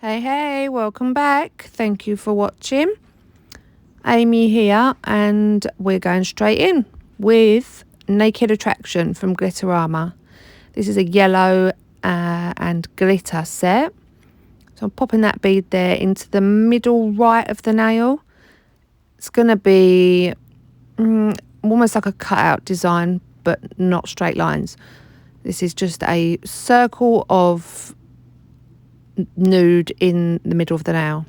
Hey, welcome back. Thank you for watching. Amy here, and we're going straight in with Naked Attraction from Glitterama. This is a yellow and glitter set. So I'm popping that bead there into the middle right of the nail. It's going to be almost like a cutout design, but not straight lines. This is just a circle of nude in the middle of the nail.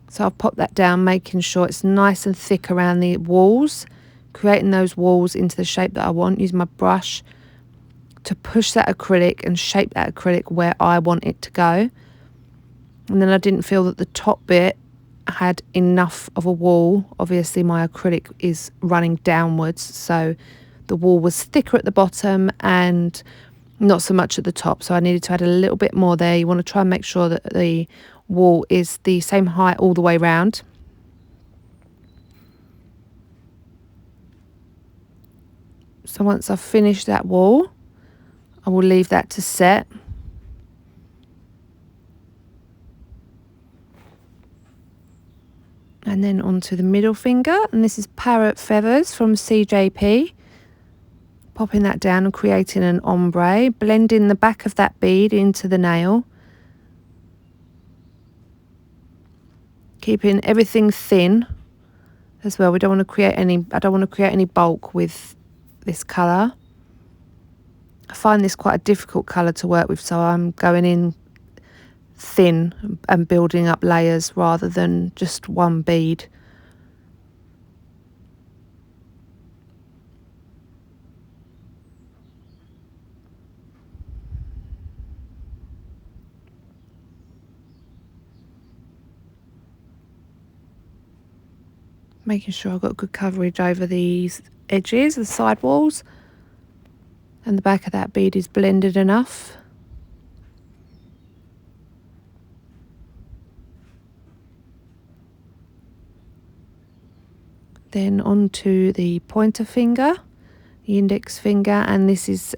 So I'll pop that down, making sure it's nice and thick around the walls, creating those walls into the shape that I want, using my brush to push that acrylic and shape that acrylic where I want it to go. And then I didn't feel that the top bit had enough of a wall. Obviously my acrylic is running downwards, so the wall was thicker at the bottom and not so much at the top, so I needed to add a little bit more there. You want to try and make sure that the wall is the same height all the way round. So once I've finished that wall, I will leave that to set. And then onto the middle finger, and this is Parrot Feathers from CJP. Popping that down and creating an ombre, blending the back of that bead into the nail. Keeping everything thin as well. I don't want to create any bulk with this colour. I find this quite a difficult colour to work with, so I'm going in thin and building up layers rather than just one bead. Making sure I've got good coverage over these edges, the side walls, and the back of that bead is blended enough. Then onto the pointer finger, the index finger, and this is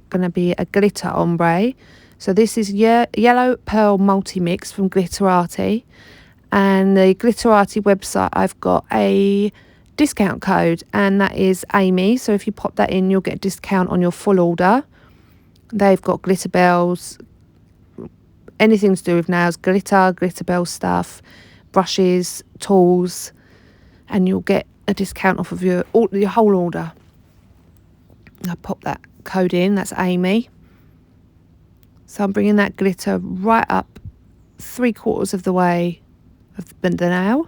going to be a glitter ombre. So this is Yellow Pearl Multi-Mix from Glitterati. And the Glitterati website, I've got a discount code, and that is Amy. So if you pop that in, you'll get a discount on your full order. They've got glitter bells, anything to do with nails, glitter bell stuff, brushes, tools, and you'll get a discount off of your whole order. I'll pop that code in, that's Amy. So I'm bringing that glitter right up 3/4 of the way of the nail,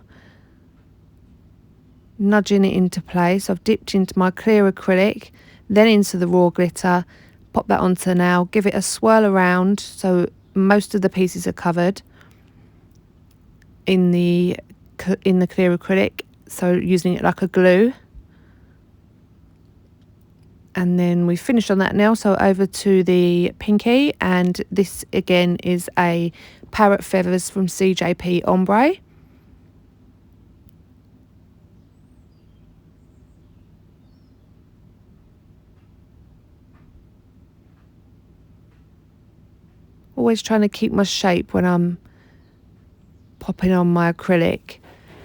nudging it into place. I've dipped into my clear acrylic, then into the raw glitter, pop that onto the nail, give it a swirl around so most of the pieces are covered in the clear acrylic, so using it like a glue. And then we finished on that nail, so over to the pinky, and this again is a Parrot Feathers from CJP Ombre. Always trying to keep my shape when I'm popping on my acrylic.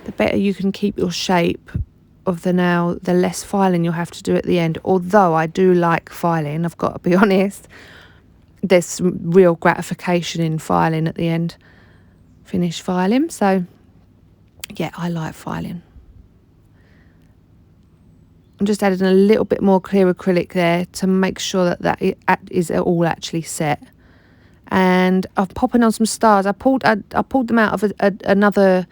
The better you can keep your shape of the nail, the less filing you'll have to do at the end. Although I do like filing, I've got to be honest. There's some real gratification in filing at the end. Finish filing. So yeah, I like filing. I'm just adding a little bit more clear acrylic there to make sure that is all actually set. And I'm popping on some stars. I pulled them out of another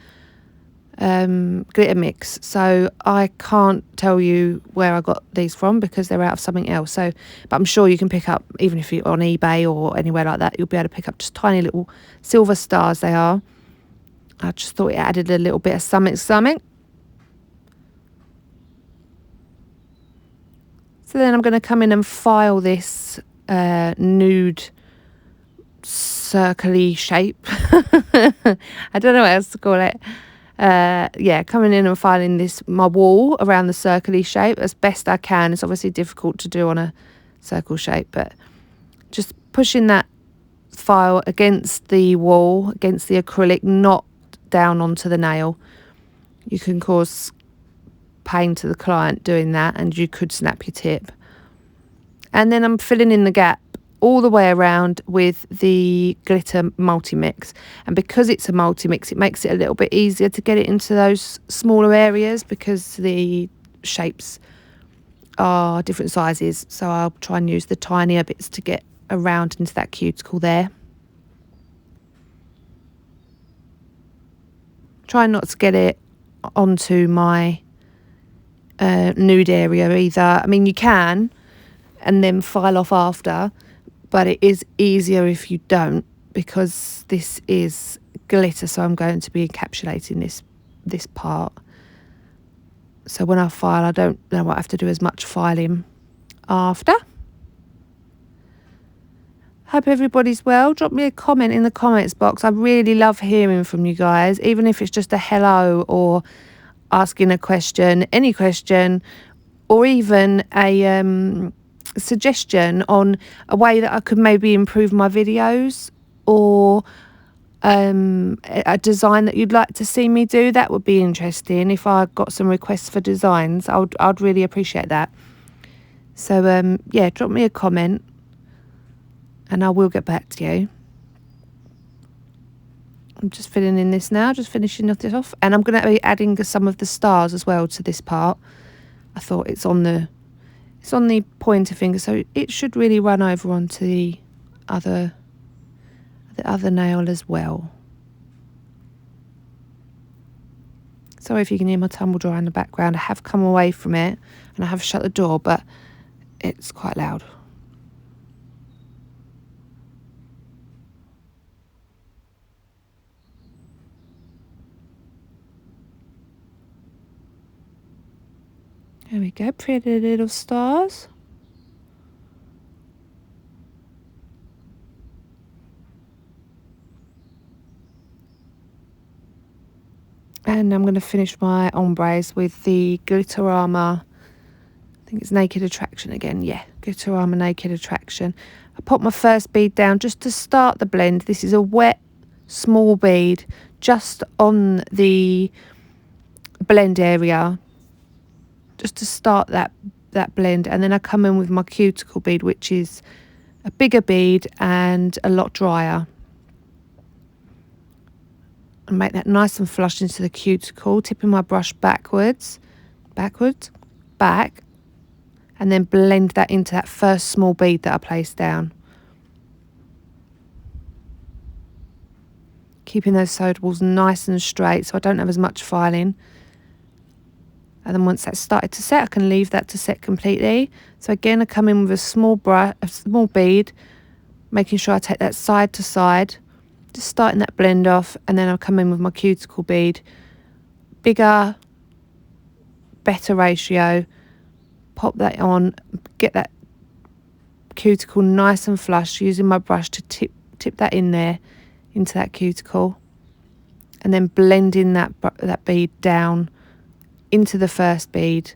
glitter mix, so I can't tell you where I got these from because they're out of something else. So, but I'm sure you can pick up, even if you're on eBay or anywhere like that, you'll be able to pick up just tiny little silver stars. They are. I just thought it added a little bit of something. So then I'm going to come in and file this nude circle-y shape. I don't know what else to call it. Yeah, coming in and filing my wall around the circle-y shape as best I can. It's obviously difficult to do on a circle shape, but just pushing that file against the wall, against the acrylic, not down onto the nail. You can cause pain to the client doing that, and you could snap your tip. And then I'm filling in the gap all the way around with the glitter multi-mix, and because it's a multi-mix, it makes it a little bit easier to get it into those smaller areas because the shapes are different sizes. So I'll try and use the tinier bits to get around into that cuticle there. Try not to get it onto my nude area either. I mean, you can and then file off after, but it is easier if you don't, because this is glitter, so I'm going to be encapsulating this part. So when I file, I don't know I have to do as much filing after. Hope everybody's well. Drop me a comment in the comments box. I really love hearing from you guys, even if it's just a hello or asking a question, any question, or even a suggestion on a way that I could maybe improve my videos, or a design that you'd like to see me do. That would be interesting. If I got some requests for designs, I'd really appreciate that. So yeah, drop me a comment and I will get back to you. I'm just filling in this now, just finishing this off, and I'm going to be adding some of the stars as well to this part. I thought it's on the pointer finger, so it should really run over onto the other nail as well. Sorry if you can hear my tumble dryer in the background. I have come away from it and I have shut the door, but it's quite loud. There we go, pretty little stars. And I'm going to finish my ombres with the Glitterama. I think it's Naked Attraction again. Yeah, Glitterama Naked Attraction. I pop my first bead down just to start the blend. This is a wet, small bead just on the blend area, just to start that blend. And then I come in with my cuticle bead, which is a bigger bead and a lot drier. And make that nice and flush into the cuticle, tipping my brush back, and then blend that into that first small bead that I placed down. Keeping those sewed walls nice and straight so I don't have as much filing. And then once that's started to set, I can leave that to set completely. So again, I come in with a small bead, making sure I take that side to side, just starting that blend off, and then I'll come in with my cuticle bead, bigger, better ratio, pop that on, get that cuticle nice and flush, using my brush to tip that in there into that cuticle, and then blending that bead down into the first bead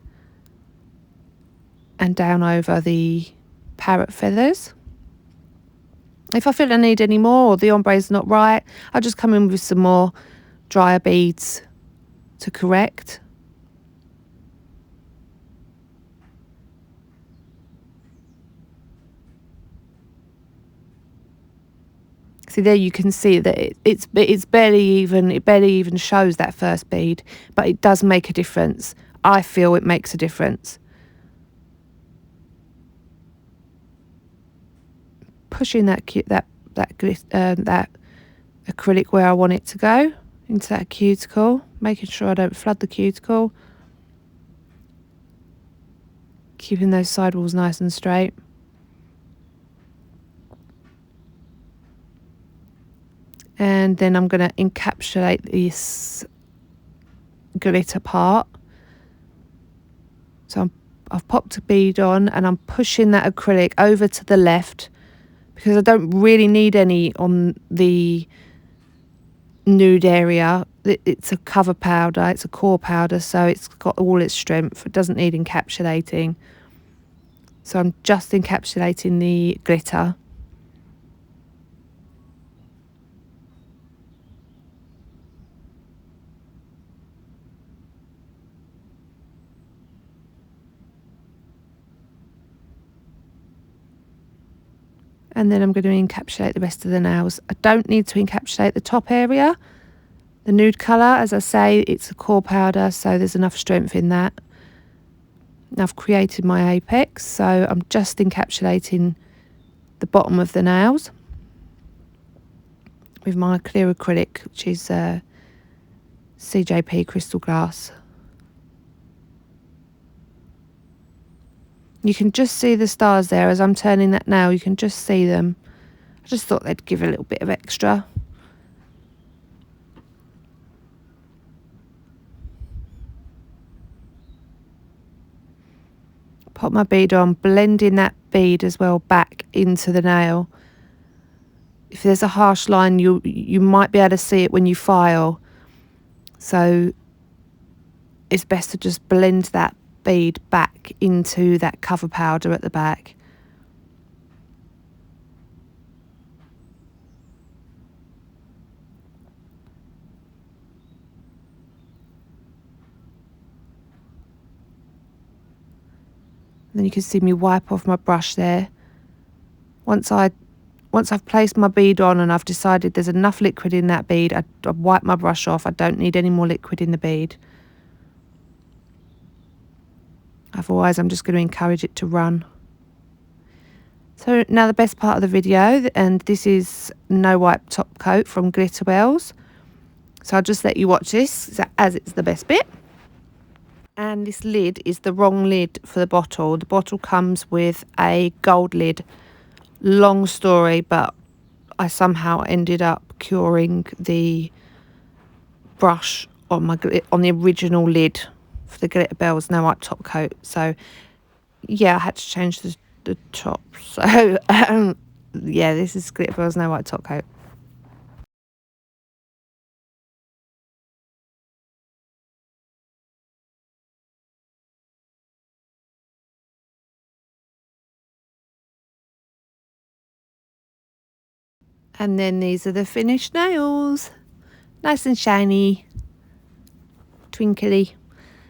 and down over the parrot feathers. If I feel I need any more, or the ombre is not right, I'll just come in with some more drier beads to correct. See, there you can see that it barely even shows that first bead, but it does make a difference. I feel it makes a difference. Pushing that acrylic where I want it to go, into that cuticle, making sure I don't flood the cuticle, keeping those side walls nice and straight. And then I'm going to encapsulate this glitter part. So I've popped a bead on and I'm pushing that acrylic over to the left, because I don't really need any on the nude area. It's a cover powder, it's a core powder, so it's got all its strength. It doesn't need encapsulating. So I'm just encapsulating the glitter. And then I'm going to encapsulate the rest of the nails. I don't need to encapsulate the top area. The nude colour, as I say, it's a core powder, so there's enough strength in that. Now I've created my apex, so I'm just encapsulating the bottom of the nails with my clear acrylic, which is CJP crystal glass. You can just see the stars there as I'm turning that nail. You can just see them. I just thought they'd give a little bit of extra. Pop my bead on, blending that bead as well back into the nail. If there's a harsh line, you might be able to see it when you file. So it's best to just blend that bead back into that cover powder at the back. And then you can see me wipe off my brush there. Once I've placed my bead on and I've decided there's enough liquid in that bead, I wipe my brush off. I don't need any more liquid in the bead. Otherwise, I'm just going to encourage it to run. So now the best part of the video, and this is No Wipe Top Coat from Glitter Bells. So I'll just let you watch this as it's the best bit. And this lid is the wrong lid for the bottle. The bottle comes with a gold lid. Long story, but I somehow ended up curing the brush on the original lid for the Glitter Bells No Wipe Top Coat. So yeah, I had to change the top. So yeah, this is Glitter Bells No Wipe Top Coat. And then these are the finished nails. Nice and shiny, twinkly.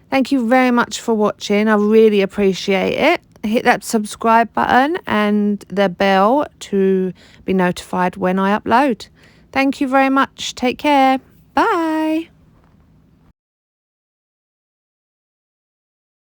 Thank you very much for watching. I really appreciate it. Hit that subscribe button and the bell to be notified when I upload. Thank you very much. Take care. Bye.